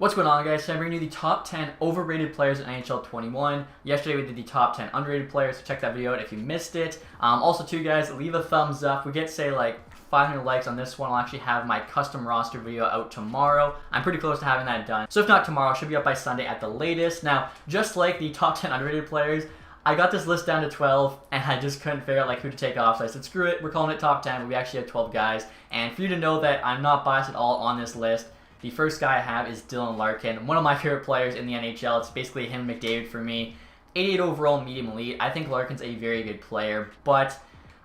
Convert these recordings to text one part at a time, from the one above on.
What's going on, guys? So I'm bringing you the top 10 overrated players in NHL 21. Yesterday we did the top 10 underrated players, so check that video out if you missed it. Also, too, guys, leave a thumbs up. We get, say, like 500 likes on this one. I'll actually have my custom roster video out tomorrow. I'm pretty close to having that done. So if not tomorrow, it should be up by Sunday at the latest. Now, just like the top 10 underrated players, I got this list down to 12, and I just couldn't figure out like who to take off. So I said, screw it, we're calling it top 10, but we actually have 12 guys. And for you to know that I'm not biased at all on this list, the first guy I have is Larkin, one of my favorite players in the NHL. It's basically him and McDavid for me. 88 overall, medium elite. I think Larkin's a very good player, but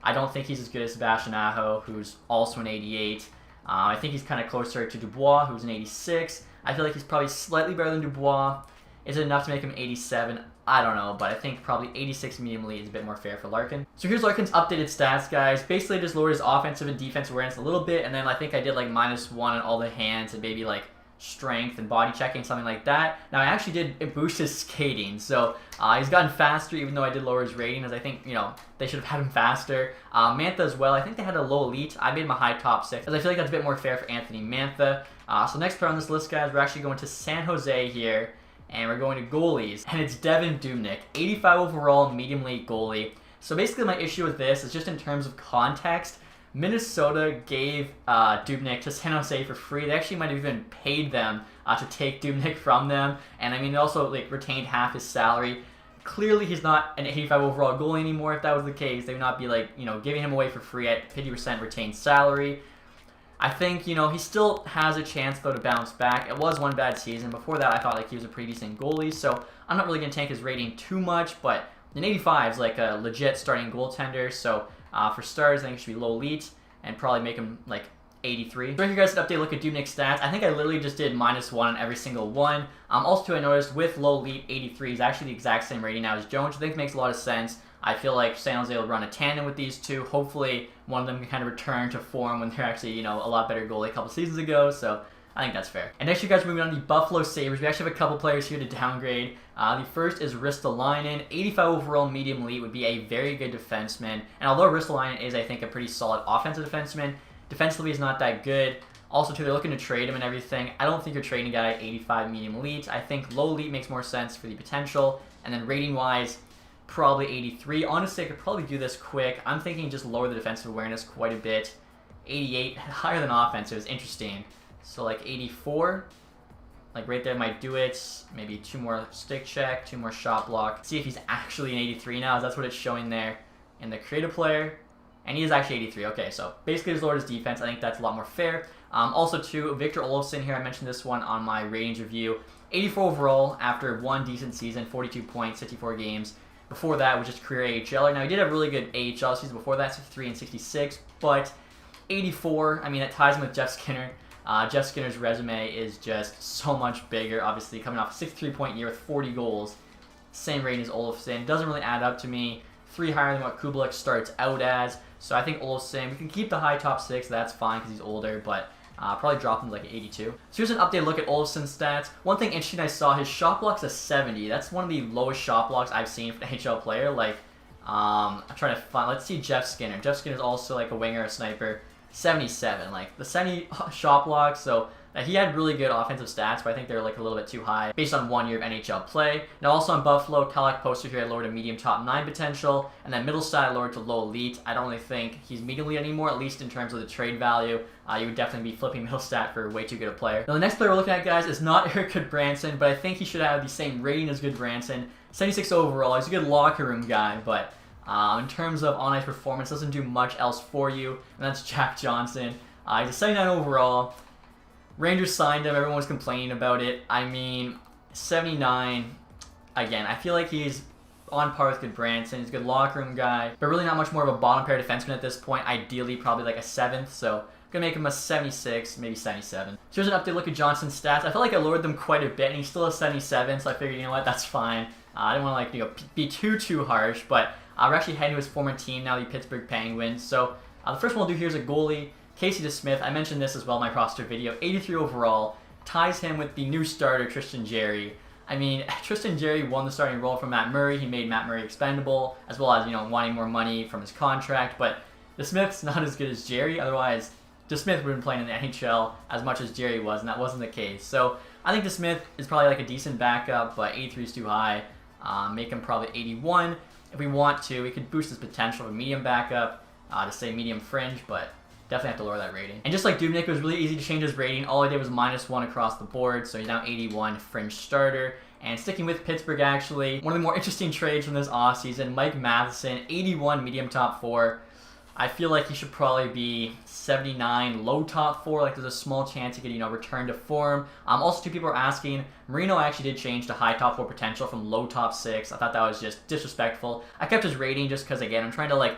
I don't think he's as good as Sebastian Aho, who's also an 88. I think he's kind of closer to Dubois, who's an 86. I feel like he's probably slightly better than Dubois. Is it enough to make him 87? I don't know, but I think probably 86 medium elite is a bit more fair for Larkin. So here's Larkin's updated stats, guys. Basically, just lowered his offensive and defensive awareness a little bit, and then I think I did like -1 on all the hands and maybe like strength and body checking, something like that. Now, I actually did boost his skating, so he's gotten faster, even though I did lower his rating, as I think, you know, they should have had him faster. Mantha as well, I think they had a low elite. I made him a high top 6, as I feel like that's a bit more fair for Anthony Mantha. So next player on this list, guys, we're actually going to San Jose here. And we're going to goalies, and it's Devin Dubnyk, 85 overall, medium elite goalie. So basically my issue with this is just in terms of context. Minnesota gave Dubnyk to San Jose for free. They actually might have even paid them to take Dubnyk from them. And I mean, they also like retained half his salary. Clearly he's not an 85 overall goalie anymore. If that was the case, they would not be like, you know, giving him away for free at 50% retained salary. I think, you know, he still has a chance, though, to bounce back. It was one bad season. Before that, I thought like he was a pretty decent goalie, so I'm not really going to tank his rating too much, but an 85 is like a legit starting goaltender, so for starters, I think it should be low elite and probably make him like 83. So here, guys, an update look at Dubnyk's stats. I think I literally just did -1 on every single one. Also, too, I noticed with low elite, 83 is actually the exact same rating now as Jones, which I think makes a lot of sense. I feel like San Jose will run a tandem with these two. Hopefully, one of them can kind of return to form when they're actually, you know, a lot better goalie a couple seasons ago. So I think that's fair. And next, you guys are moving on to the Buffalo Sabres. We actually have a couple players here to downgrade. The first is Ristolainen. 85 overall, medium elite, would be a very good defenseman. And although Ristolainen is, I think, a pretty solid offensive defenseman, defensively is not that good. Also, too, they're looking to trade him and everything. I don't think you're trading a guy at 85 medium elite. I think low elite makes more sense for the potential. And then rating-wise, probably 83. Honestly, I could probably do this quick. I'm thinking just lower the defensive awareness quite a bit. 88, higher than offensive is interesting. So like 84, like right there might do it. Maybe 2 more stick check, 2 more shot block. See if he's actually an 83 now, as that's what it's showing there in the creative player. And he is actually 83. Okay, so basically just lowered his defense. I think that's a lot more fair. Also, too, Victor Olsen here. I mentioned this one on my ratings review. 84 overall after one decent season, 42 points, 54 games. Before that was just career AHL. Now, he did have really good AHL seasons before that, 63 and 66, but 84, I mean, that ties him with Jeff Skinner. Jeff Skinner's resume is just so much bigger, obviously, coming off a 63-point year with 40 goals. Same rating as Olsen. Doesn't really add up to me. 3 higher than what Kubalik starts out as. So I think Olsen, we can keep the high top 6, that's fine because he's older, but probably drop him to like an 82. So here's an updated look at Olsen's stats. One thing interesting I saw, his shot block's a 70. That's one of the lowest shot blocks I've seen for an NHL player. Like, I'm trying to find, let's see Jeff Skinner. Jeff Skinner's also like a winger, a sniper. 77, like the 70 shot blocks, so he had really good offensive stats, but I think they're like a little bit too high based on 1 year of NHL play. Now also on Buffalo, Kalak Poster here I lowered to medium top 9 potential, and then middle side I lowered to low elite. I don't really think he's medium elite anymore, at least in terms of the trade value. You would definitely be flipping middle stat for way too good a player. Now the next player we're looking at, guys, is not Eric Goodbranson, but I think he should have the same rating as Goodbranson. 76 overall, he's a good locker room guy, but in terms of on-ice performance, doesn't do much else for you, and that's Jack Johnson. He's a 79 overall. Rangers signed him. Everyone was complaining about it. I mean, 79, again, I feel like he's on par with Goodbranson. He's a good locker room guy, but really not much more of a bottom pair defenseman at this point. Ideally, probably like a 7th, so I'm going to make him a 76, maybe 77. So here's an update look at Johnson's stats. I felt like I lowered them quite a bit, and he's still a 77, so I figured, you know what, that's fine. I didn't want to, like, you know, be too harsh, but we're actually heading to his former team now, the Pittsburgh Penguins. So the first one we'll do here is a goalie, Casey DeSmith. I mentioned this as well in my roster video. 83 overall, ties him with the new starter, Tristan Jarry. I mean, Tristan Jarry won the starting role from Matt Murray. He made Matt Murray expendable, as well as, you know, wanting more money from his contract. But DeSmith's not as good as Jarry. Otherwise, DeSmith would have been playing in the NHL as much as Jarry was, and that wasn't the case. So I think DeSmith is probably like a decent backup, but 83 is too high. Make him probably 81. If we want to, we could boost his potential of a medium backup to say medium fringe, but definitely have to lower that rating. And just like Dubnyk, it was really easy to change his rating. All I did was -1 across the board, so he's now 81 fringe starter. And sticking with Pittsburgh, actually, one of the more interesting trades from this offseason, Mike Madison, 81 medium top 4. I feel like he should probably be 79 low top 4. Like, there's a small chance he could, return to form. Also, two people are asking, Marino actually did change to high top 4 potential from low top 6. I thought that was just disrespectful. I kept his rating just because, again, I'm trying to,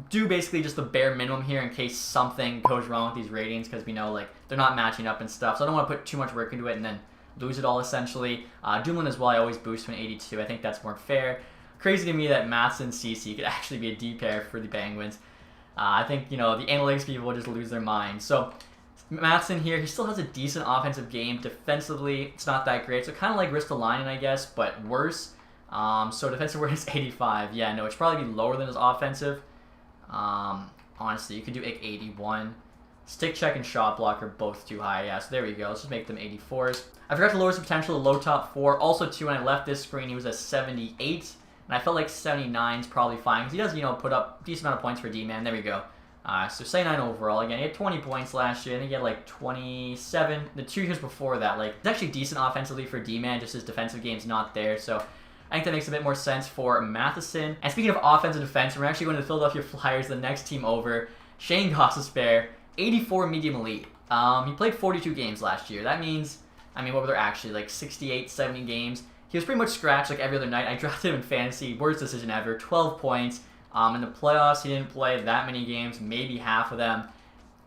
do basically just the bare minimum here in case something goes wrong with these ratings, because we know, they're not matching up and stuff. So I don't want to put too much work into it and then lose it all, essentially. Dumoulin as well, I always boost to an 82. I think that's more fair. Crazy to me that Madison and CC could actually be a D pair for the Penguins. I think, the analytics people will just lose their minds. So, Madison here, he still has a decent offensive game. Defensively, it's not that great. So, kind of like Ristolainen, I guess, but worse. So, defensive awareness 85. Yeah, no, it's probably be lower than his offensive. Honestly, you could do 81. Stick check and shot block are both too high. Yeah, so there we go. Let's just make them 84s. I forgot to lower his potential to low top 4. Also, too, when I left this screen, he was a 78. And I felt like 79 is probably fine, because he does, put up a decent amount of points for D-man. There we go. So 79 overall. Again, he had 20 points last year. I think he had 27 the 2 years before that. It's actually decent offensively for D-man, just his defensive game's not there. So I think that makes a bit more sense for Matheson. And speaking of offense and defense, we're actually going to the Philadelphia Flyers, the next team over. Shane Gostisbehere, 84 medium elite. He played 42 games last year. That means, what were there actually? 68, 70 games. He was pretty much scratched every other night. I drafted him in fantasy. Worst decision ever. 12 points. In the playoffs, he didn't play that many games, maybe half of them.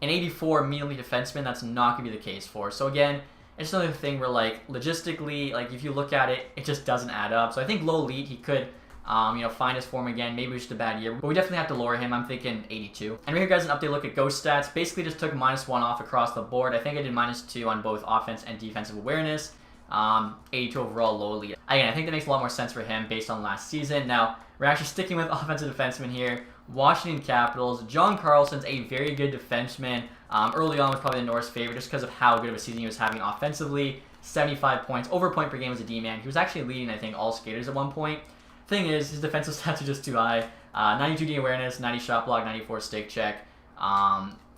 An 84 medium elite defenseman, that's not going to be the case for. So again, it's another thing where logistically, if you look at it, it just doesn't add up. So I think low elite, he could find his form again. Maybe it was just a bad year. But we definitely have to lower him. I'm thinking 82. And right here, guys, an update look at Ghost stats. Basically just took -1 off across the board. I think I did -2 on both offense and defensive awareness. 82 overall, low elite. Again, I think that makes a lot more sense for him based on last season. Now, we're actually sticking with offensive defensemen here. Washington Capitals. John Carlson's a very good defenseman. Early on was probably the North's favorite just because of how good of a season he was having offensively. 75 points, over a point per game as a D-man. He was actually leading, I think, all skaters at one point. Thing is, his defensive stats are just too high. 92 D awareness, 90 shot block, 94 stick check.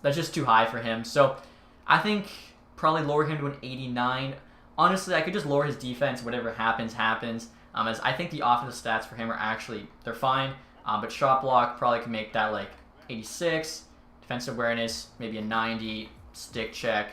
That's just too high for him. So, I think probably lower him to an 89. Honestly, I could just lower his defense. Whatever happens, happens. As I think the offensive stats for him are actually, they're fine. But shot block probably can make that 86. Defensive awareness, maybe a 90. Stick check,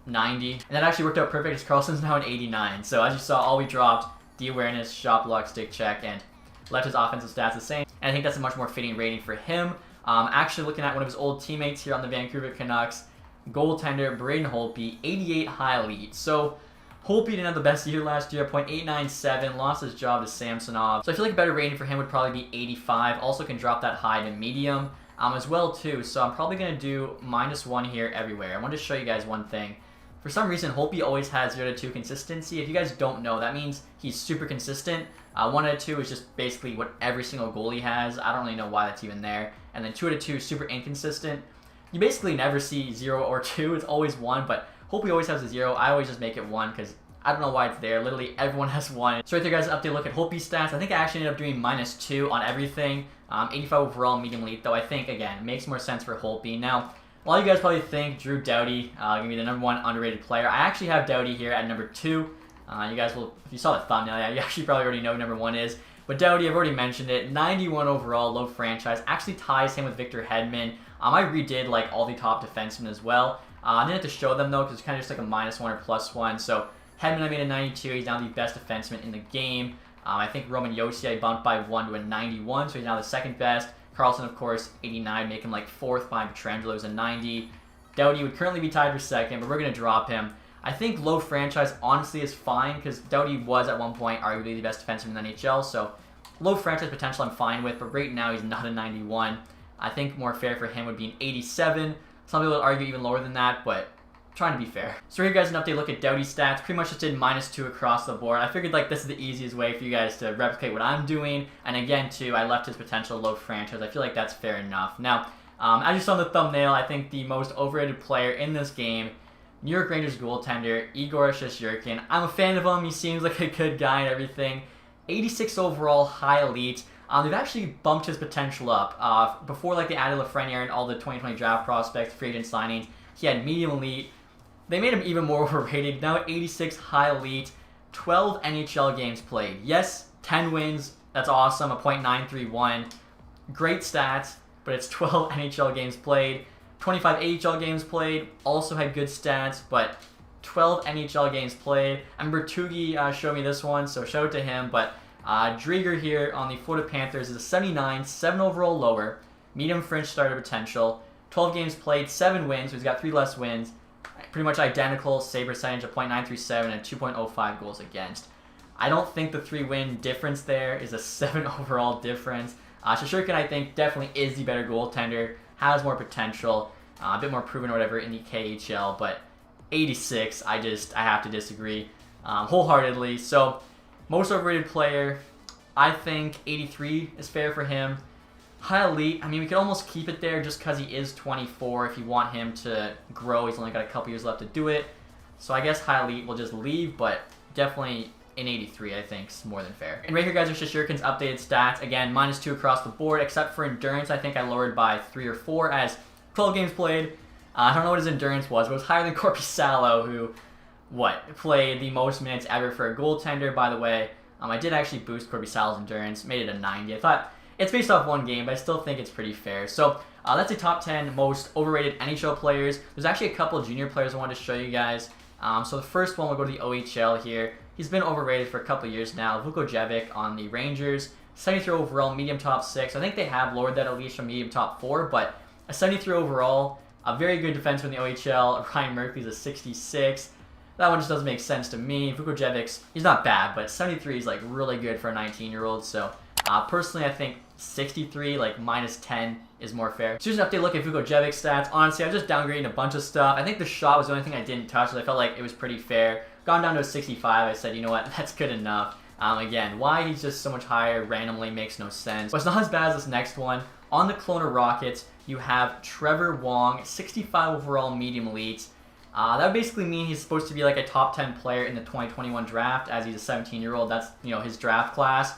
90. And that actually worked out perfect as Carlson's now an 89. So as you saw, all we dropped, D awareness, shot block, stick check, and left his offensive stats the same. And I think that's a much more fitting rating for him. Actually looking at one of his old teammates here on the Vancouver Canucks, goaltender Braden Holtby, 88 high elite. So Holtby didn't have the best year last year, .897, lost his job to Samsonov. So I feel like a better rating for him would probably be 85. Also can drop that high to medium as well too. So I'm probably going to do -1 here everywhere. I want to show you guys one thing. For some reason, Holtby always has 0 to 2 consistency. If you guys don't know, that means he's super consistent. 1 out of 2 is just basically what every single goalie has. I don't really know why that's even there. And then 2 out of 2 is super inconsistent. You basically never see 0 or 2. It's always 1, but Holtby always has a 0. I always just make it 1 because I don't know why it's there. Literally everyone has 1. So right there, guys, an update look at Holtby's stats. I think I actually ended up doing -2 on everything. 85 overall, medium elite, though I think, again, it makes more sense for Holtby. Now, a lot of you guys probably think Drew Doughty going to be the #1 underrated player. I actually have Doughty here at number 2. You guys will, if you saw the thumbnail, yeah, you actually probably already know who #1 is. But Doughty, I've already mentioned it, 91 overall, low franchise. Actually ties him with Victor Hedman. I redid all the top defensemen as well. I didn't have to show them though because it's kind of just a -1 or +1. So Hedman I made a 92. He's now the best defenseman in the game. I think Roman Josi I bumped by 1 to a 91, so he's now the second best. Carlson, of course, 89, make him 4th behind Pietrangelo, who's a 90. Doughty would currently be tied for 2nd, but we're going to drop him. I think low franchise honestly is fine because Doughty was at one point arguably the best defenseman in the NHL, so low franchise potential I'm fine with, but right now he's not a 91. I think more fair for him would be an 87. Some people would argue even lower than that, but I'm trying to be fair. So here, guys, an update look at Doughty's stats. Pretty much just did -2 across the board. I figured this is the easiest way for you guys to replicate what I'm doing. And again, too, I left his potential low franchise. I feel like that's fair enough. Now, as you saw in the thumbnail, I think the most overrated player in this game New York Rangers goaltender, Igor Schusterkin. I'm a fan of him. He seems like a good guy and everything. 86 overall, high elite. They've actually bumped his potential up. Before, like, they added Lafreniere and all the 2020 draft prospects, free agent signings, he had medium elite. They made him even more overrated. Now 86 high elite, 12 NHL games played. Yes, 10 wins. That's awesome. A .931. Great stats, but it's 12 NHL games played. 25 AHL games played. Also had good stats, but 12 NHL games played. I remember Tugi showed me this one, so shout out to him. But Drieger here on the Florida Panthers is a 79, 7 overall lower, medium fringe starter potential. 12 games played, 7 wins, so he's got 3 less wins. Pretty much identical save percentage of .937 and 2.05 goals against. I don't think the 3-win difference there is a 7 overall difference. Schusterkin, I think, definitely is the better goaltender, has more potential, a bit more proven or whatever in the KHL, but 86, I have to disagree wholeheartedly. So, most overrated player, I think 83 is fair for him. High elite, I mean, we could almost keep it there just because he is 24. If you want him to grow, he's only got a couple years left to do it. So I guess high elite will just leave, but definitely in 83, I think, is more than fair. And right here, guys, are Schusterkin's updated stats. Again, -2 across the board, except for endurance. I think I lowered by 3 or 4 as 12 games played. I don't know what his endurance was, but it was higher than Korpisalo, who, played the most minutes ever for a goaltender, by the way. I did actually boost Korpisalo's endurance, made it a 90. I thought it's based off one game, but I still think it's pretty fair. So that's the top 10 most overrated NHL players. There's actually a couple junior players I wanted to show you guys. So the first one, we'll go to the OHL here. He's been overrated for a couple years now. Vukojevic on the Rangers. 73 overall, medium top 6. I think they have lowered that at least from medium top 4, but a 73 overall, a very good defenseman in the OHL. Ryan Merkley's a 66. That one just doesn't make sense to me. Vukojevic's, he's not bad, but 73 is like really good for a 19-year-old. So personally, I think 63, like -10, is more fair. So here's an update look at Vukojevic's stats. Honestly, I'm just downgrading a bunch of stuff. I think the shot was the only thing I didn't touch, so I felt like it was pretty fair. Gone down to a 65, I said, you know what, that's good enough. Again, why he's just so much higher randomly makes no sense. But it's not as bad as this next one. On the Kelowna Rockets, you have Trevor Wong, 65 overall, medium elite. That would basically mean he's supposed to be like a top 10 player in the 2021 draft, as he's a 17-year-old. That's, his draft class.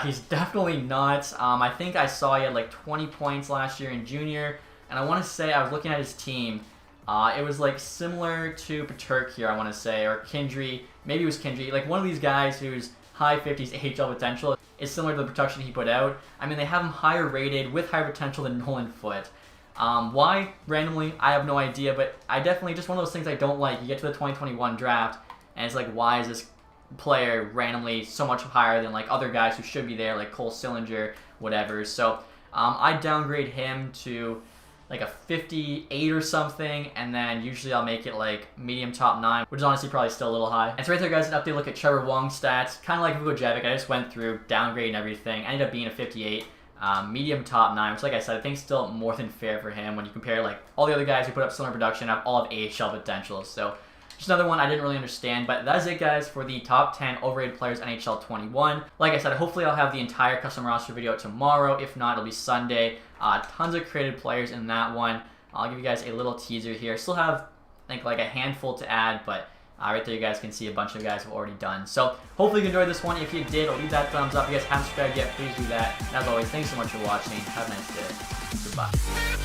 He's definitely not. I think I saw he had like 20 points last year in junior, and I want to say I was looking at his team. It was like similar to Paterk here, I want to say, or Kindry. Maybe it was Kindry. Like one of these guys who's high 50s AHL potential is similar to the production he put out. I mean, they have him higher rated with higher potential than Nolan Foote. Why randomly? I have no idea, but I definitely, just one of those things I don't like. You get to the 2021 draft, and it's like, why is this player randomly so much higher than like other guys who should be there, like Cole Sillinger, whatever. So I downgrade him to like a 58 or something, and then usually I'll make it like medium top 9, which is honestly probably still a little high. And so right there, guys, an update look at Trevor Wong's stats. Kind of like Vukojevic, I just went through downgrading everything. I ended up being a 58. Medium top 9, which, like I said, I think is still more than fair for him when you compare like all the other guys who put up similar production have all of AHL potential. So just another one I didn't really understand, but that's it, guys, for the top 10 overrated players NHL 21. Like I said, hopefully I'll have the entire custom roster video tomorrow. If not, it'll be Sunday. Tons of created players in that one. I'll give you guys a little teaser here. Still have, I think, like a handful to add, but right there you guys can see a bunch of guys have already done. So hopefully you enjoyed this one. If you did, leave that thumbs up. If you guys haven't subscribed yet, please do that. And as always, thanks so much for watching. Have a nice day. Goodbye.